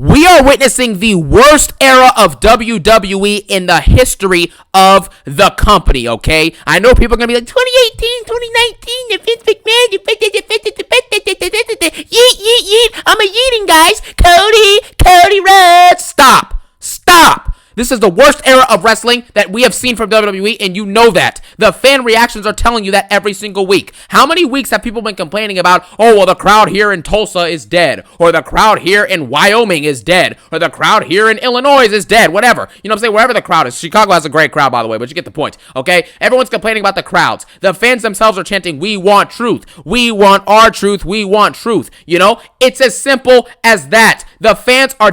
We are witnessing the worst era of WWE in the history of the company, okay? I know people are going to be like, 2018, 2019, Vince McMahon, yeet, I'm a yeeting, guys. Cody Rhodes. Stop. This is the worst era of wrestling that we have seen from WWE, and you know that. The fan reactions are telling you that every single week. How many weeks have people been complaining about, oh, well, the crowd here in Tulsa is dead, or the crowd here in Wyoming is dead, or the crowd here in Illinois is dead, whatever. You know what I'm saying? Wherever the crowd is. Chicago has a great crowd, by the way, but you get the point, okay? Everyone's complaining about the crowds. The fans themselves are chanting, we want truth. We want our truth. We want truth. You know? It's as simple as that. The fans are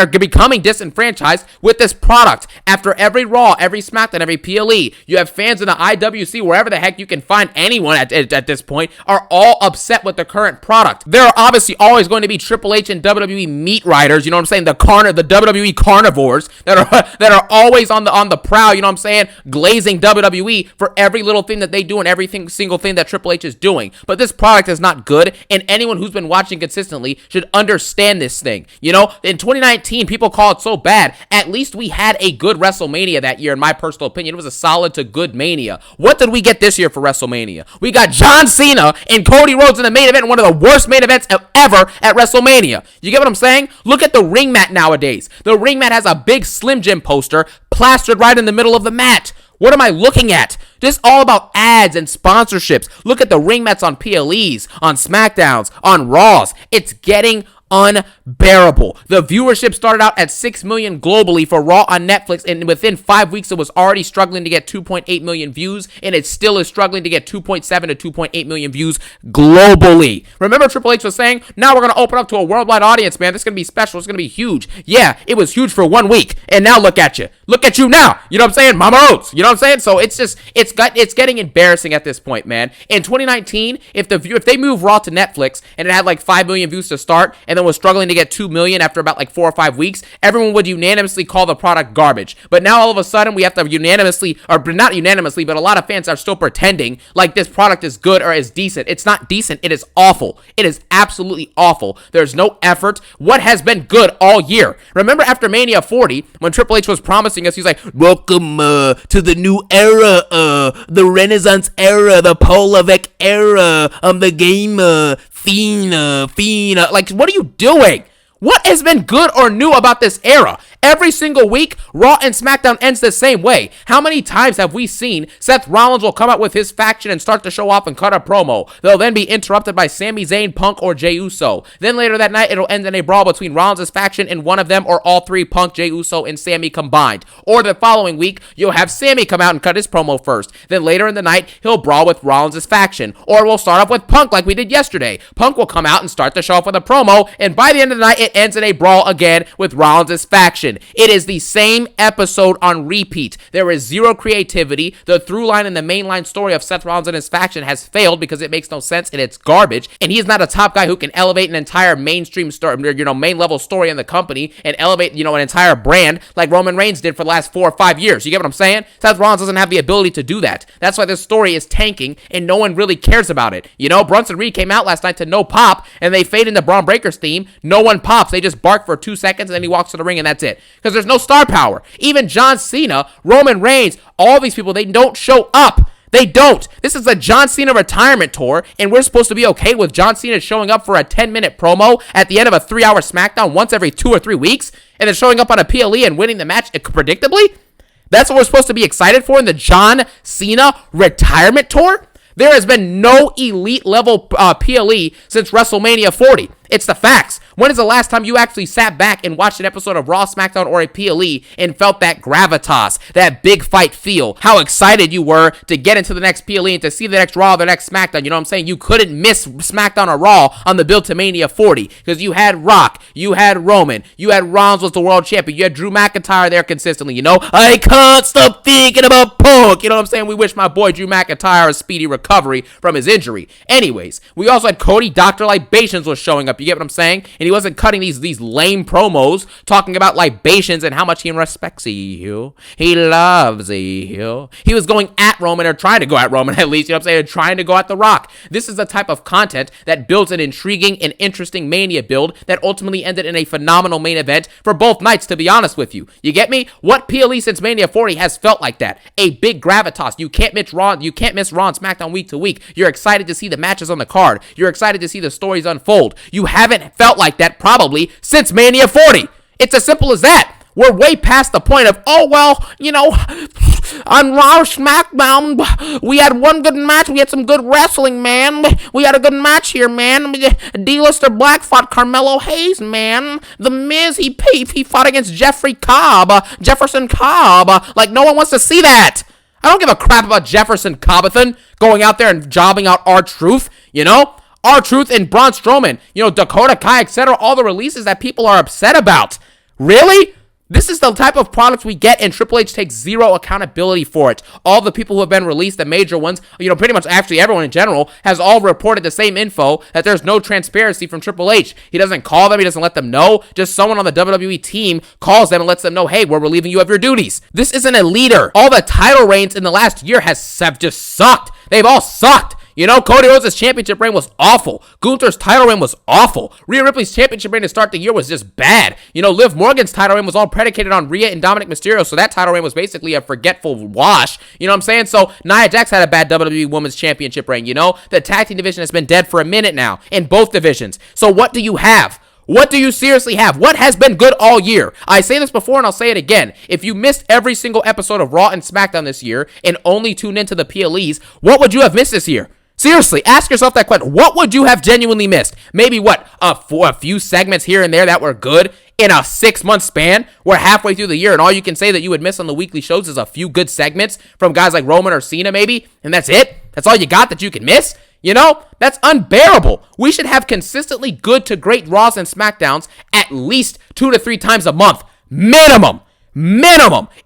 becoming disenfranchised with this product. After every Raw, every SmackDown, every PLE, you have fans in the IWC, wherever the heck you can find anyone at this point, are all upset with the current product. There are obviously always going to be Triple H and WWE meat riders, you know what I'm saying, the WWE carnivores that are always on the prowl, you know what I'm saying, glazing WWE for every little thing that they do and every single thing that Triple H is doing. But this product is not good, and anyone who's been watching consistently should understand this thing. You know, in 2019, people call it so bad. At least we had a good WrestleMania that year, in my personal opinion. It was a solid to good Mania. What did we get this year for WrestleMania? We got John Cena and Cody Rhodes in the main event, one of the worst main events ever at WrestleMania. You get what I'm saying? Look at the ring mat nowadays. The ring mat has a big Slim Jim poster plastered right in the middle of the mat. What am I looking at? This all about ads and sponsorships. Look at the ring mats on PLEs, on SmackDowns, on Raws. It's getting unbearable. The viewership started out at 6 million globally for Raw on Netflix, and within 5 weeks it was already struggling to get 2.8 million views, and it still is struggling to get 2.7 to 2.8 million views globally. Remember Triple H was saying, now we're going to open up to a worldwide audience, man. This is going to be special. It's going to be huge. Yeah, it was huge for 1 week, and now look at you. Look at you now. You know what I'm saying? Mama Oats. You know what I'm saying? So it's getting embarrassing at this point, man. In 2019, if they move Raw to Netflix and it had like 5 million views to start, and then was struggling to get 2 million after about like 4 or 5 weeks, everyone would unanimously call the product garbage. But now all of a sudden we have to unanimously, or not unanimously, but a lot of fans are still pretending like this product is good or is decent. It's not decent. It is awful. It is absolutely awful. There's no effort. What has been good all year? Remember after Mania 40, when Triple H was promising us, he's like, welcome to the new era, the Renaissance era, the Polavec era, the game, Fina. Like, what are you doing? What has been good or new about this era? Every single week, Raw and SmackDown ends the same way. How many times have we seen Seth Rollins will come out with his faction and start to show off and cut a promo? They'll then be interrupted by Sami Zayn, Punk, or Jey Uso. Then later that night, it'll end in a brawl between Rollins' faction and one of them, or all three, Punk, Jey Uso, and Sami combined. Or the following week, you'll have Sami come out and cut his promo first. Then later in the night, he'll brawl with Rollins' faction. Or we'll start off with Punk like we did yesterday. Punk will come out and start to show off with a promo, and by the end of the night, it ends in a brawl again with Rollins' faction. It is the same episode on repeat. There is zero creativity. The through line and the mainline story of Seth Rollins and his faction has failed because it makes no sense and it's garbage. And he is not a top guy who can elevate an entire mainstream story, main level story in the company and elevate, an entire brand like Roman Reigns did for the last 4 or 5 years. You get what I'm saying? Seth Rollins doesn't have the ability to do that. That's why this story is tanking and no one really cares about it. Brunson Reed came out last night to no pop and they fade into Braun Breaker's theme. No one pops. They just bark for 2 seconds and then he walks to the ring and that's it. Because there's no star power. Even John Cena, Roman Reigns, all these people, they don't show up. They don't. This is a John Cena retirement tour, and we're supposed to be okay with John Cena showing up for a 10-minute promo at the end of a 3-hour SmackDown once every 2 or 3 weeks, and then showing up on a PLE and winning the match predictably? That's what we're supposed to be excited for in the John Cena retirement tour? There has been no elite level PLE since WrestleMania 40. It's the facts. When is the last time you actually sat back and watched an episode of Raw, SmackDown, or a PLE and felt that gravitas, that big fight feel? How excited you were to get into the next PLE and to see the next Raw, the next SmackDown. You know what I'm saying? You couldn't miss SmackDown or Raw on the build to Mania 40 because you had Rock, you had Roman, you had Rollins was the world champion, you had Drew McIntyre there consistently. I can't stop thinking about Punk. You know what I'm saying? We wish my boy Drew McIntyre a speedy recovery from his injury. Anyways, we also had Cody Dr. Libations was showing up You get what I'm saying? And he wasn't cutting these lame promos talking about libations and how much he respects you. He loves you. He was going at Roman, or trying to go at Roman at least, you know what I'm saying? Trying to go at The Rock. This is the type of content that builds an intriguing and interesting Mania build that ultimately ended in a phenomenal main event for both nights, to be honest with you. You get me? What PLE since Mania 40 has felt like that? A big gravitas. You can't miss Raw and SmackDown week to week. You're excited to see the matches on the card. You're excited to see the stories unfold. You haven't felt like that probably since Mania 40. It's as simple as that. We're way past the point of, oh, well, you know, on Raw or SmackDown, we had one good match. We had some good wrestling, man. We had a good match here, man. D-lister Black fought Carmelo Hayes, man. The Miz, he fought against Jefferson Cobb. Like, no one wants to see that. I don't give a crap about Jefferson Cobbathan going out there and jobbing out R-Truth, you know? R-Truth and Braun Strowman, you know, Dakota Kai, etc. All the releases that people are upset about. Really? This is the type of products we get, and Triple H takes zero accountability for it. All the people who have been released, the major ones, you know, pretty much actually everyone in general, has all reported the same info, that there's no transparency from Triple H. He doesn't call them, he doesn't let them know. Just someone on the WWE team calls them and lets them know, hey, we're relieving you of your duties. This isn't a leader. All the title reigns in the last year have just sucked. They've all sucked. You know, Cody Rhodes' championship reign was awful. Gunther's title reign was awful. Rhea Ripley's championship reign to start the year was just bad. You know, Liv Morgan's title reign was all predicated on Rhea and Dominic Mysterio, so that title reign was basically a forgetful wash. You know what I'm saying? So Nia Jax had a bad WWE Women's Championship reign, you know? The tag team division has been dead for a minute now in both divisions. So what do you have? What do you seriously have? What has been good all year? I say this before and I'll say it again. If you missed every single episode of Raw and SmackDown this year and only tuned into the PLEs, what would you have missed this year? Seriously, ask yourself that question. What would you have genuinely missed? Maybe a few segments here and there that were good in a 6-month span? We're halfway through the year, and all you can say that you would miss on the weekly shows is a few good segments from guys like Roman or Cena, maybe, and that's it? That's all you got that you can miss? You know, that's unbearable. We should have consistently good to great Raws and SmackDowns at least 2 to 3 times a month. Minimum.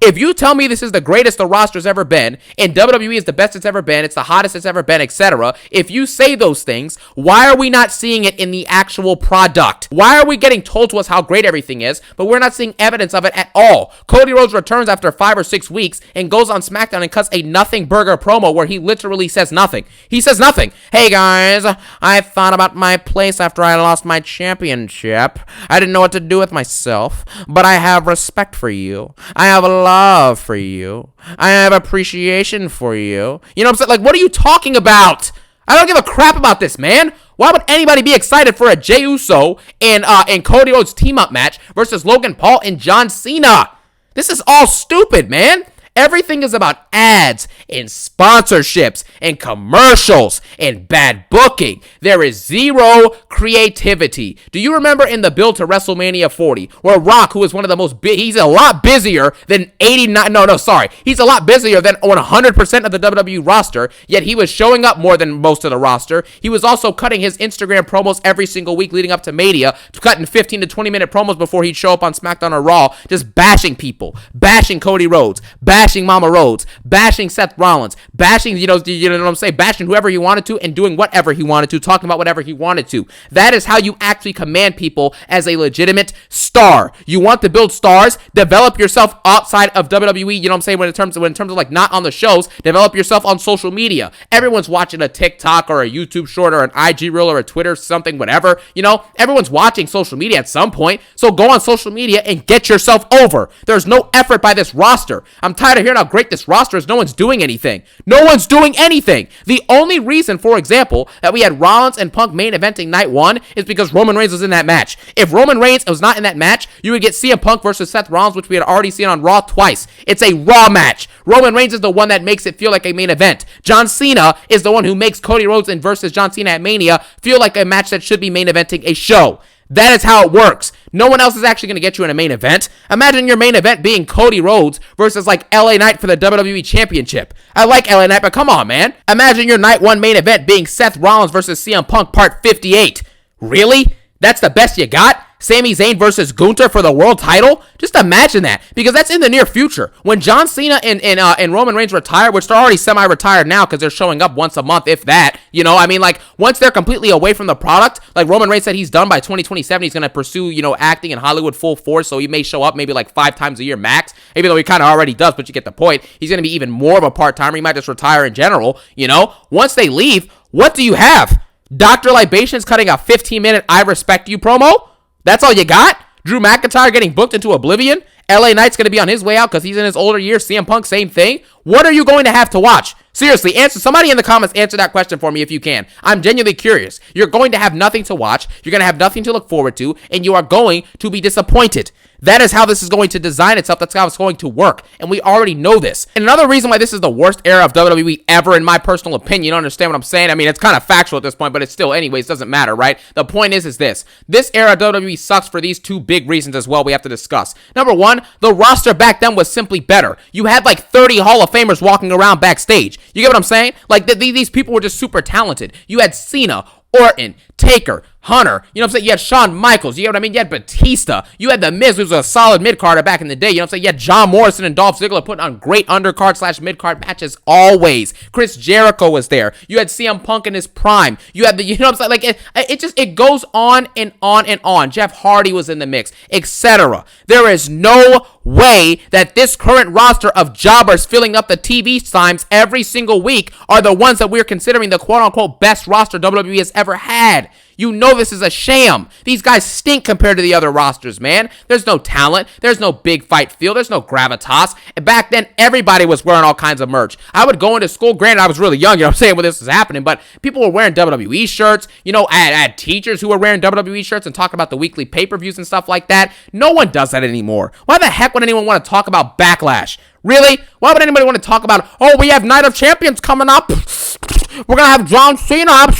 If you tell me this is the greatest the roster's ever been, and WWE is the best it's ever been, it's the hottest it's ever been, etc., if you say those things, why are we not seeing it in the actual product? Why are we getting told to us how great everything is, but we're not seeing evidence of it at all? Cody Rhodes returns after 5 or 6 weeks and goes on SmackDown and cuts a nothing burger promo where he literally says nothing. He says nothing. Hey guys, I thought about my place after I lost my championship. I didn't know what to do with myself, but I have respect for you. I have a love for you. I have appreciation for you. You know what I'm saying? Like, what are you talking about? I don't give a crap about this, man. Why would anybody be excited for a Jey Uso and Cody Rhodes team-up match versus Logan Paul and John Cena? This is all stupid, man. Everything is about ads and sponsorships and commercials and bad booking. There is zero creativity. Do you remember in the build to WrestleMania 40 where Rock, who is one of the most he's a lot busier than he's a lot busier than 100% of the WWE roster, yet he was showing up more than most of the roster. He was also cutting his Instagram promos every single week leading up to Mania, cutting 15 to 20 minute promos before he'd show up on SmackDown or Raw, just bashing people, bashing Cody Rhodes, bashing Mama Rhodes, bashing Seth Rollins, bashing, you know what I'm saying, bashing whoever he wanted to and doing whatever he wanted to, talking about whatever he wanted to. That is how you actually command people as a legitimate star. You want to build stars, develop yourself outside of WWE, you know what I'm saying, when in terms of like not on the shows, develop yourself on social media. Everyone's watching a TikTok or a YouTube short or an IG reel or a Twitter something, whatever, you know, everyone's watching social media at some point, so go on social media and get yourself over. There's no effort by this roster. I'm tired of hearing how great this roster is. No one's doing anything. The only reason, for example, that we had Rollins and Punk main eventing night 1 is because Roman Reigns was in that match. If Roman Reigns was not in that match, you would get CM Punk versus Seth Rollins, which we had already seen on Raw twice. It's a Raw match. Roman Reigns is the one that makes it feel like a main event. John Cena is the one who makes Cody Rhodes and versus John Cena at Mania feel like a match that should be main eventing a show. That is how it works. No one else is actually going to get you in a main event. Imagine your main event being Cody Rhodes versus like LA Knight for the WWE Championship. I like LA Knight, but come on, man. Imagine your night 1 main event being Seth Rollins versus CM Punk part 58. Really? That's the best you got? Sami Zayn versus Gunther for the world title? Just imagine that, because that's in the near future. When John Cena and Roman Reigns retire, which they're already semi-retired now because they're showing up once a month, if that, you know, I mean, like, once they're completely away from the product, like Roman Reigns said he's done by 2027, he's going to pursue, you know, acting in Hollywood full force, so he may show up maybe like 5 times a year max, even though he kind of already does, but you get the point. He's going to be even more of a part-timer. He might just retire in general, you know? Once they leave, what do you have? Dr. Libations cutting a 15-minute I respect you promo? That's all you got? Drew McIntyre getting booked into oblivion? LA Knight's going to be on his way out because he's in his older years. CM Punk, same thing. What are you going to have to watch? Seriously, answer. Somebody in the comments, answer that question for me if you can. I'm genuinely curious. You're going to have nothing to watch. You're going to have nothing to look forward to, and you are going to be disappointed. That is how this is going to design itself. That's how it's going to work. And we already know this. And another reason why this is the worst era of WWE ever, in my personal opinion, you don't understand what I'm saying? I mean, it's kind of factual at this point, but it's still, anyways, doesn't matter, right? The point is this. This era of WWE sucks for these 2 big reasons as well we have to discuss. Number 1, the roster back then was simply better. You had like 30 Hall of Famers walking around backstage. You get what I'm saying? Like, these people were just super talented. You had Cena, Orton, Taker, Hunter, you know what I'm saying? You had Shawn Michaels, you know what I mean? You had Batista, you had The Miz, who was a solid mid-carder back in the day, you know what I'm saying? You had John Morrison and Dolph Ziggler putting on great undercard / mid-card matches always. Chris Jericho was there. You had CM Punk in his prime. You had you know what I'm saying? Like, it goes on and on and on. Jeff Hardy was in the mix, etc. There is no way that this current roster of jobbers filling up the TV times every single week are the ones that we're considering the quote-unquote best roster WWE has ever had. You know this is a sham. These guys stink compared to the other rosters, man. There's no talent. There's no big fight feel. There's no gravitas. And back then, everybody was wearing all kinds of merch. I would go into school. Granted, I was really young, you know what I'm saying, when this was happening, but people were wearing WWE shirts. You know, I had teachers who were wearing WWE shirts and talking about the weekly pay-per-views and stuff like that. No one does that anymore. Why the heck would anyone want to talk about Backlash? Really? Why would anybody want to talk about, oh, we have Night of Champions coming up. We're going to have John Cena.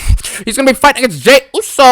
He's going to be fighting against Jey Uso.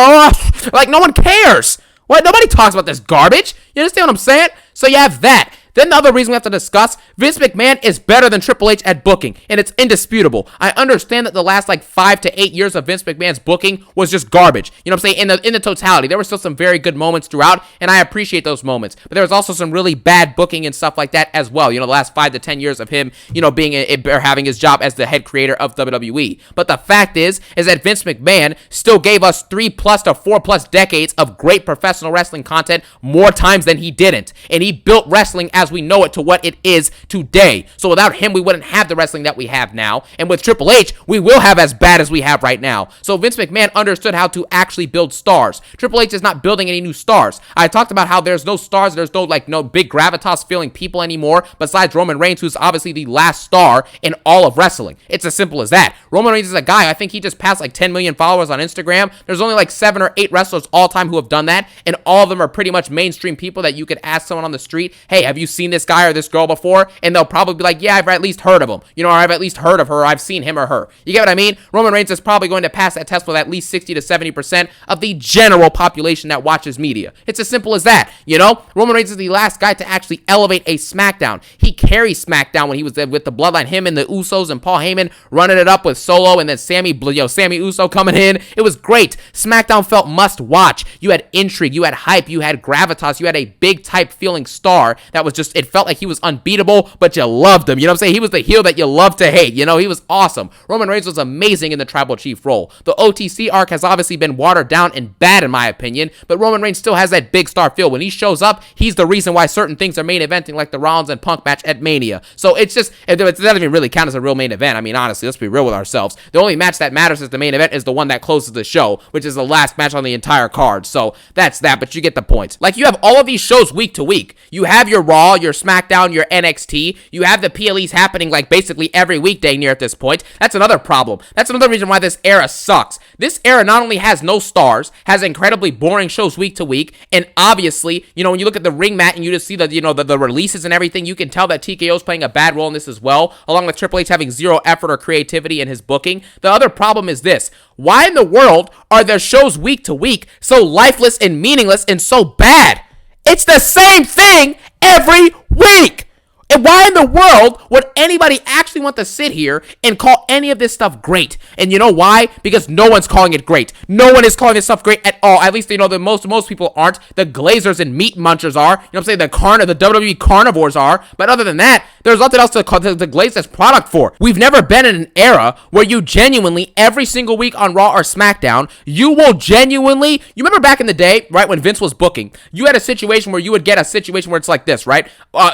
Like, no one cares. What? Nobody talks about this garbage. You understand what I'm saying? So you have that. Then the other reason we have to discuss, Vince McMahon is better than Triple H at booking, and it's indisputable. I understand that the last like 5 to 8 years of Vince McMahon's booking was just garbage. You know what I'm saying? In the totality, there were still some very good moments throughout, and I appreciate those moments. But there was also some really bad booking and stuff like that as well. You know, the last 5 to 10 years of him, you know, being or having his job as the head creator of WWE. But the fact is that Vince McMahon still gave us 3+ to 4+ decades of great professional wrestling content more times than he didn't, and he built wrestling as we know it to what it is today. So without him, we wouldn't have the wrestling that we have now. And with Triple H, we will have as bad as we have right now. So Vince McMahon understood how to actually build stars. Triple H is not building any new stars. I talked about how there's no stars, there's no big gravitas feeling people anymore besides Roman Reigns, who's obviously the last star in all of wrestling. It's as simple as that. Roman Reigns is a guy, I think he just passed like 10 million followers on Instagram. There's only like 7 or 8 wrestlers all time who have done that, and all of them are pretty much mainstream people that you could ask someone on the street, hey, have you seen this guy or this girl before? And they'll probably be like, yeah, I've at least heard of him. You know, or I've at least heard of her, or I've seen him or her. You get what I mean? Roman Reigns is probably going to pass that test with at least 60 to 70% of the general population that watches media. It's as simple as that, you know? Roman Reigns is the last guy to actually elevate a SmackDown. He carried SmackDown when he was with the Bloodline, him and the Usos and Paul Heyman running it up with Solo, and then Sammy Uso coming in. It was great. SmackDown felt must watch. You had intrigue, you had hype, you had gravitas, you had a big type feeling star that was just, it felt like he was unbeatable, but you loved him. You know what I'm saying? He was the heel that you love to hate. You know, he was awesome. Roman Reigns was amazing in the Tribal Chief role. The OTC arc has obviously been watered down and bad in my opinion, but Roman Reigns still has that big star feel. When he shows up, he's the reason why certain things are main eventing, like the Rollins and Punk match at Mania. So it's just, it doesn't even really count as a real main event. I mean, honestly, let's be real with ourselves. The only match that matters as the main event is the one that closes the show, which is the last match on the entire card. So that's that, but you get the point. Like, you have all of these shows week to week. You have your Raw, your SmackDown, your NXT. You have the PLEs happening like basically every weekday near at this point. That's another problem. That's another reason why this era sucks. This era not only has no stars, has incredibly boring shows week to week, and obviously, you know, when you look at the ring mat and you just see the, you know, the releases and everything, you can tell that TKO's playing a bad role in this as well, along with Triple H having zero effort or creativity in his booking. The other problem is this: why in the world are their shows week to week so lifeless and meaningless and so bad? It's the same thing every week. And why in the world would anybody actually want to sit here and call any of this stuff great? And you know why? Because no one's calling it great. No one is calling this stuff great at all. At least, the most people aren't. The Glazers and meat munchers are. You know what I'm saying? The WWE carnivores are. But other than that, there's nothing else to glaze this product for. We've never been in an era where you genuinely, every single week on Raw or SmackDown, you will genuinely, you remember back in the day, right, when Vince was booking, you had a situation where you would get a situation where it's like this, right?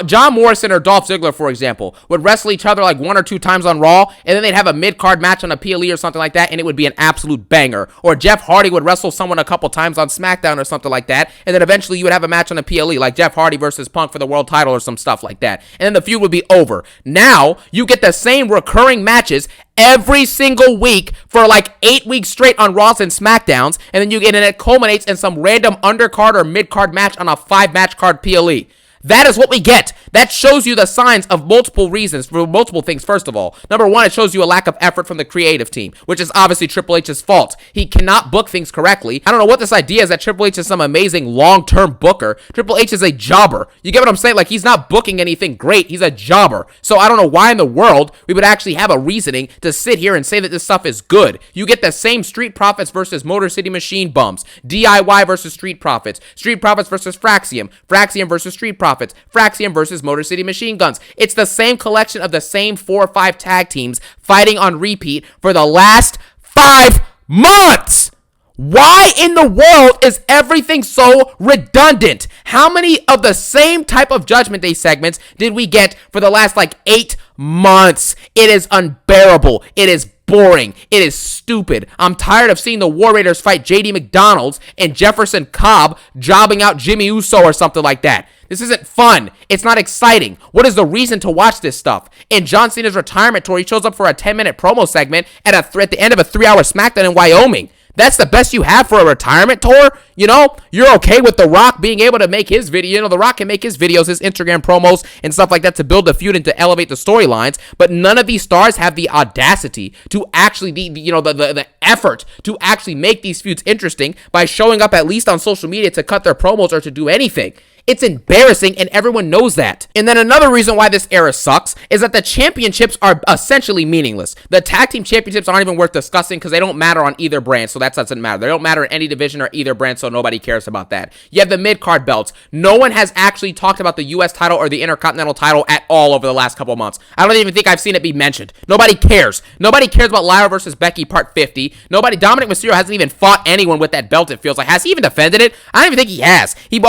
John Morrison or Dolph Ziggler, for example, would wrestle each other like 1 or 2 times on Raw, and then they'd have a mid-card match on a PLE or something like that, and it would be an absolute banger. Or Jeff Hardy would wrestle someone a couple times on SmackDown or something like that, and then eventually you would have a match on a PLE, like Jeff Hardy versus Punk for the world title or some stuff like that. And then the feud would be over. Now, you get the same recurring matches every single week for like 8 weeks straight on Raws and SmackDowns, and then it culminates in some random undercard or mid-card match on a 5-match card PLE. That is what we get. That shows you the signs of multiple reasons, for multiple things, first of all. Number one, it shows you a lack of effort from the creative team, which is obviously Triple H's fault. He cannot book things correctly. I don't know what this idea is that Triple H is some amazing long-term booker. Triple H is a jobber. You get what I'm saying? Like, he's not booking anything great. He's a jobber. So I don't know why in the world we would actually have a reasoning to sit here and say that this stuff is good. You get the same Street Profits versus Motor City Machine Bums, DIY versus Street Profits versus Fraxium, Fraxium versus Street Profits, Fraxium versus Motor City Machine Guns. It's the same collection of the same 4 or 5 tag teams fighting on repeat for the last 5 months. Why in the world is everything so redundant? How many of the same type of Judgment Day segments did we get for the last 8 months? It is unbearable. It is boring. It is stupid. I'm tired of seeing the War Raiders fight JD McDonald's and Jefferson Cobb jobbing out Jimmy Uso or something like that. This isn't fun. It's not exciting. What is the reason to watch this stuff? In John Cena's retirement tour, he shows up for a 10-minute promo segment at the end of a 3-hour SmackDown in Wyoming. That's the best you have for a retirement tour? You're okay with The Rock being able to make his video. The Rock can make his videos, his Instagram promos, and stuff like that to build the feud and to elevate the storylines. But none of these stars have the audacity to actually, the effort to actually make these feuds interesting by showing up at least on social media to cut their promos or to do anything. It's embarrassing, and everyone knows that. And then another reason why this era sucks is that the championships are essentially meaningless. The tag team championships aren't even worth discussing because they don't matter on either brand, so that doesn't matter. They don't matter in any division or either brand, so nobody cares about that. You have the mid-card belts. No one has actually talked about the U.S. title or the Intercontinental title at all over the last couple months. I don't even think I've seen it be mentioned. Nobody cares. Nobody cares about Lyra versus Becky Part 50. Dominic Mysterio hasn't even fought anyone with that belt, it feels like. Has he even defended it? I don't even think he has. He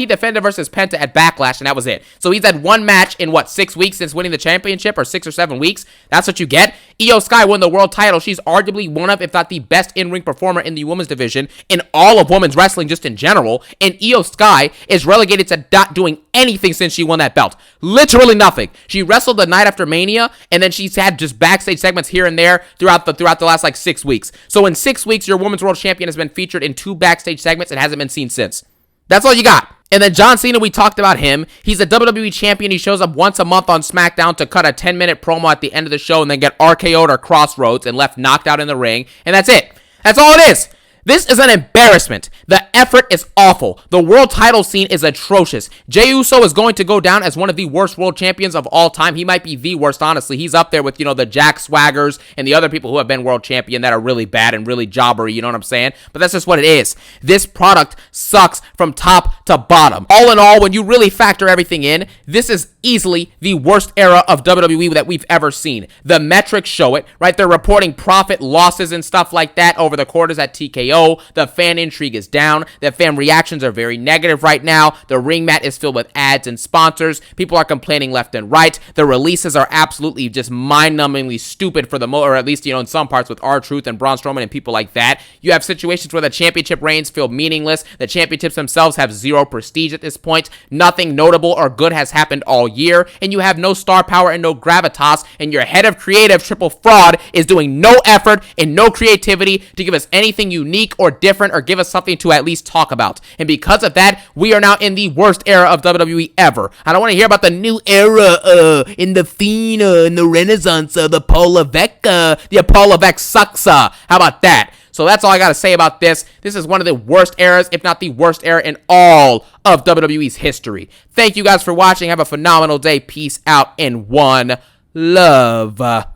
defended versus Penta at Backlash, and that was it. So he's had one match in 6 weeks since winning the championship, or 6 or 7 weeks. That's what you get. Io Sky won the world title. She's arguably one of, if not the best in-ring performer in the women's division, in all of women's wrestling just in general. And Io Sky is relegated to not doing anything since she won that belt. Literally nothing. She wrestled the night after Mania, and then she's had just backstage segments here and there throughout the last 6 weeks. So in 6 weeks, your women's world champion has been featured in 2 backstage segments and hasn't been seen since. That's all you got. And then John Cena, we talked about him. He's a WWE champion. He shows up once a month on SmackDown to cut a 10-minute promo at the end of the show and then get RKO'd or Crossroads and left knocked out in the ring. And that's it. That's all it is. This is an embarrassment. The effort is awful. The world title scene is atrocious. Jey Uso is going to go down as one of the worst world champions of all time. He might be the worst, honestly. He's up there with, the Jack Swaggers and the other people who have been world champion that are really bad and really jobbery, you know what I'm saying? But that's just what it is. This product sucks from top to bottom. All in all, when you really factor everything in, this is easily the worst era of WWE that we've ever seen. The metrics show it, right? They're reporting profit losses and stuff like that over the quarters at TKO. The fan intrigue is down. The fan reactions are very negative right now. The ring mat is filled with ads and sponsors. People are complaining left and right. The releases are absolutely just mind-numbingly stupid for the or at least, in some parts with R-Truth and Braun Strowman and people like that. You have situations where the championship reigns feel meaningless. The championships themselves have zero prestige at this point. Nothing notable or good has happened all year, and you have no star power and no gravitas, and your head of creative, Triple Fraud, is doing no effort and no creativity to give us anything unique or different or give us something to at least talk about. And because of that, we are now in the worst era of WWE ever. I don't want to hear about the new era in the Fiend, in the Renaissance, the Paul Levesque. The Paul Levesque sucks. How about that? So that's all I got to say about this. This is one of the worst eras, if not the worst era in all of WWE's history. Thank you guys for watching. Have a phenomenal day. Peace out and one love.